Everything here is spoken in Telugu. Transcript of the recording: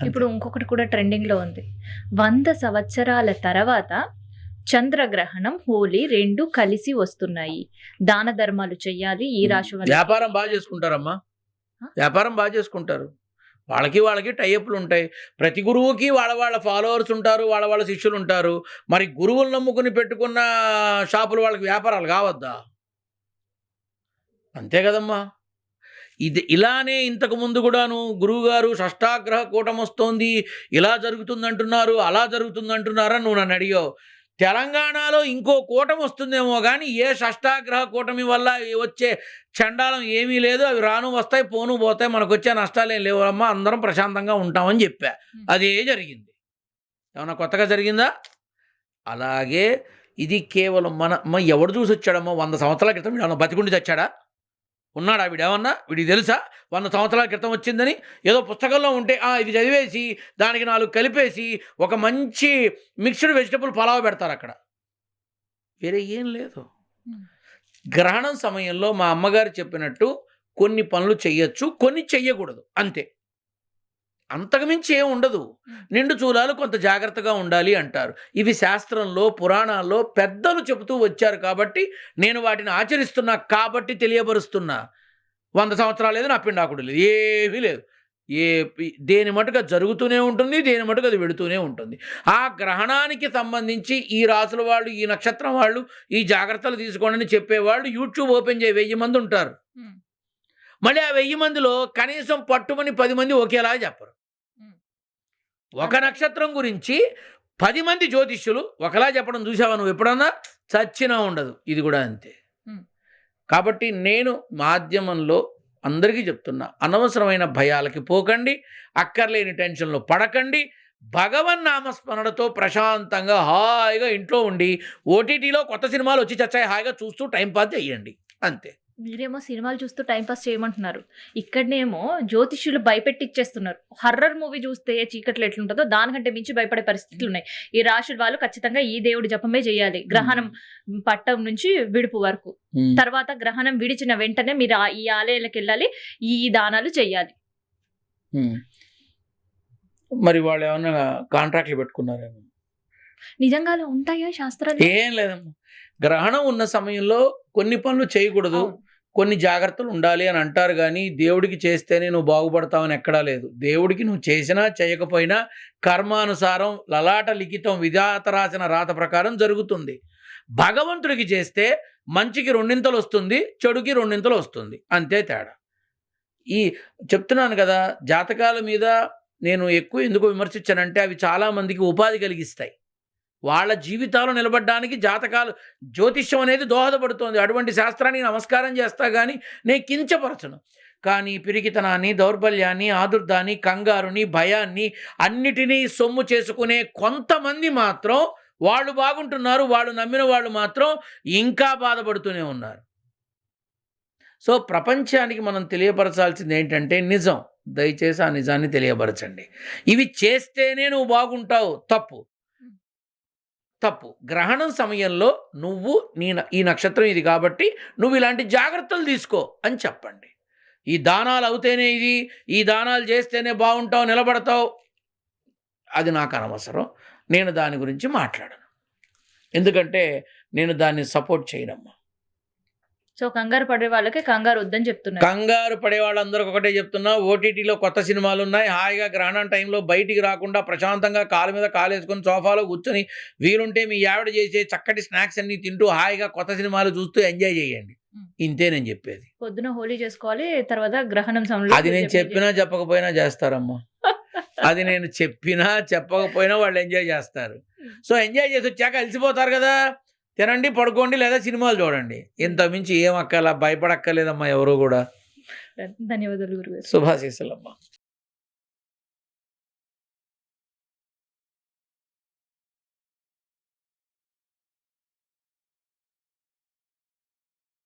అంతే. ఇప్పుడు ఇంకొకటి కూడా ట్రెండింగ్‌లో ఉంది. 100 సంవత్సరాల తర్వాత చంద్రగ్రహణం, హోలీ 2 కలిసి వస్తున్నాయి. దాన ధర్మాలు చెయ్యాలి. ఈ రాశి వాళ్ళకి వ్యాపారం బాగా చేసుకుంటారమ్మా. ఆ! వ్యాపారం బాగా చేసుకుంటారు. వాళ్ళకి టైఅప్‌లుంటాయి. ప్రతి గురువుకి వాళ్ళ ఫాలోవర్స్ ఉంటారు. వాళ్ళ శిష్యులుంటారు. మరి గురువులు నమ్ముకుని పెట్టుకున్న షాపులు వాళ్ళకి వ్యాపారాలు కావద్దా? అంతే కదమ్మా! ఇలానే ఇంతకు ముందు కూడాను గురువుగారు షష్టాగ్రహ కూటమొస్తోంది, ఇలా జరుగుతుందంటున్నారు, అలా జరుగుతుందంటున్నారని నువ్వు నన్ను అడిగావు. తెలంగాణలో ఇంకో కూటమొస్తుందేమో గానీ, ఏ షష్టాగ్రహ కూటమి వల్ల వచ్చే చండాలం ఏమీ లేదు. అవి రాను వస్తాయి, పోను పోతాయి. మనకొచ్చే నష్టాలేం లేవమ్మా. అందరం ప్రశాంతంగా ఉంటామని చెప్పా. అదే జరిగింది. ఏమన్నా కొత్తగా జరిగిందా? అలాగే ఇది కేవలం ఎవడు చూసొచ్చాడమ్మా 100 సంవత్సరాల క్రితం వీడేమన్నా బతికుండి చచ్చాడా? ఉన్నాడా వీడేమన్నా? వీడికి తెలుసా 100 సంవత్సరాల క్రితం వచ్చిందని? ఏదో పుస్తకంలో ఉంటే ఇది చదివేసి దానికి 4 కలిపేసి ఒక మంచి మిక్స్డ్ వెజిటబుల్ పలావ్ పెడతారక్కడ. వేరే ఏం లేదు. గ్రహణం సమయంలో మా అమ్మగారు చెప్పినట్టు కొన్ని పనులు చెయ్యొచ్చు, కొన్ని చెయ్యకూడదు అంతే. అంతకుమించి ఏం ఉండదు. నిండు చూలాలు కొంత జాగ్రత్తగా ఉండాలి అంటారు. ఇవి శాస్త్రంలో, పురాణాల్లో పెద్దలు చెబుతూ వచ్చారు కాబట్టి నేను వాటిని ఆచరిస్తున్నా కాబట్టి తెలియబరుస్తున్నా. 100 సంవత్సరాలు లేదు, నా పిండాకుడు లేదు, ఏమీ లేదు. దేని మటుకు అది జరుగుతూనే ఉంటుంది, దేని మటుకు అది వెడుతూనే ఉంటుంది. ఆ గ్రహణానికి సంబంధించి ఈ రాసుల వాళ్ళు, ఈ నక్షత్రం వాళ్ళు ఈ జాగ్రత్తలు తీసుకోండి అని చెప్పేవాళ్ళు యూట్యూబ్ ఓపెన్ చేయి 1000 మంది ఉంటారు. మళ్ళీ ఆ 1000 మందిలో కనీసం పట్టుమని 10 మంది ఒకేలా చెప్పరు. ఒక నక్షత్రం గురించి 10 మంది జ్యోతిష్యులు ఒకలా చెప్పడం చూసావా నువ్వు ఎప్పుడన్నా? చచ్చినా ఉండదు. ఇది కూడా అంతే. కాబట్టి నేను మాధ్యమంలో అందరికీ చెప్తున్నా, అనవసరమైన భయాలకి పోకండి, అక్కర్లేని టెన్షన్లో పడకండి. భగవన్నామస్మరణతో ప్రశాంతంగా హాయిగా ఇంట్లో ఉండి ఓటీటీలో కొత్త సినిమాలు వచ్చి చచ్చాయి హాయిగా చూస్తూ టైంపాస్ చేయండి అంతే. మీరేమో సినిమాలు చూస్తూ టైంపాస్ చేయమంటున్నారు. ఇక్కడనేమో జ్యోతిష్యులు భయపెట్టిచ్చేస్తున్నారు. హర్రర్ మూవీ చూస్తే చీకట్లో ఎట్లుంటుందో దానికంటే మించి భయపడే పరిస్థితులు ఉన్నాయి. ఈ రాశుల వాళ్ళు ఖచ్చితంగా ఈ దేవుడి జపమే చేయాలి గ్రహణం పట్టం నుంచి విడుపు వరకు. తర్వాత గ్రహణం విడిచిన వెంటనే మీరు ఈ ఆలయాలకు వెళ్ళాలి, ఈ దానాలు చెయ్యాలి. మరి వాళ్ళు ఏమన్నా కాంట్రాక్ట్లు పెట్టుకున్నారేమో? నిజంగా అలా ఉంటాయా శాస్త్రాలు? ఏం లేదమ్మా. గ్రహణం ఉన్న సమయంలో కొన్ని పనులు చేయకూడదు, కొన్ని జాగ్రత్తలు ఉండాలి అని అంటారు. కానీ దేవుడికి చేస్తేనే నువ్వు బాగుపడతావని ఎక్కడా లేదు. దేవుడికి నువ్వు చేసినా చేయకపోయినా కర్మానుసారం లలాట లిఖితం విధాత రాసిన రాత ప్రకారం జరుగుతుంది. భగవంతుడికి చేస్తే మంచికి 2 వస్తుంది, చెడుకి 2 వస్తుంది, అంతే తేడా. చెప్తున్నాను కదా, జాతకాల మీద నేను ఎక్కువ ఎందుకు విమర్శించానంటే అవి చాలామందికి ఉపాధి కలిగిస్తాయి. వాళ్ళ జీవితాలు నిలబడడానికి జాతకాలు, జ్యోతిష్యం అనేది దోహదపడుతోంది. అటువంటి శాస్త్రానికి నమస్కారం చేస్తా కానీ నేను కించపరచను. కానీ పిరికితనాన్ని, దౌర్బల్యాన్ని, ఆదుర్దాన్ని, కంగారుని, భయాన్ని అన్నిటినీ సొమ్ము చేసుకునే కొంతమంది మాత్రం వాళ్ళు బాగుంటున్నారు. వాళ్ళు నమ్మిన వాళ్ళు మాత్రం ఇంకా బాధపడుతూనే ఉన్నారు. సో ప్రపంచానికి మనం తెలియపరచాల్సింది ఏంటంటే నిజం. దయచేసి ఆ నిజాన్ని తెలియపరచండి. ఇవి చేస్తేనే నువ్వు బాగుంటావు, తప్పు. గ్రహణం సమయంలో నువ్వు ఈ నక్షత్రం ఇది కాబట్టి నువ్వు ఇలాంటి జాగ్రత్తలు తీసుకో అని చెప్పండి. ఈ దానాలు అవుతేనే ఈ దానాలు చేస్తేనే బాగుంటావు, నిలబడతావు, అది నాకు అనవసరం. నేను దాని గురించి మాట్లాడను. ఎందుకంటే నేను దాన్ని సపోర్ట్ చేయనమ్మా. సో కంగారు పడే వాళ్ళకి కంగారు వద్దని చెప్తున్నారు. కంగారు పడే వాళ్ళందరికీ ఒకటే చెప్తున్నా, ఓటీటీలో కొత్త సినిమాలు ఉన్నాయి. హాయిగా గ్రహణం టైంలో బయటికి రాకుండా ప్రశాంతంగా కాలు మీద కాలేసుకొని సోఫాలో కూర్చొని వీలుంటే మీ ఆవిడ చేసే చక్కటి స్నాక్స్ అన్ని తింటూ హాయిగా కొత్త సినిమాలు చూస్తూ ఎంజాయ్ చేయండి. ఇంతే నేను చెప్పేది. పొద్దున హోలీ చేసుకోవాలి, తర్వాత గ్రహణం సమయంలో అది నేను చెప్పినా చెప్పకపోయినా చేస్తారమ్మా. అది నేను చెప్పినా చెప్పకపోయినా వాళ్ళు ఎంజాయ్ చేస్తారు. సో ఎంజాయ్ చేసి వచ్చాక అలసిపోతారు కదా, తినండి, పడుకోండి, లేదా సినిమాలు చూడండి. ఇంత మించి ఏం భయపడక్కర్లేదమ్మా ఎవరు కూడా. ధన్యవాదాలు గురుగారు. శుభాశీస్సులమ్మా.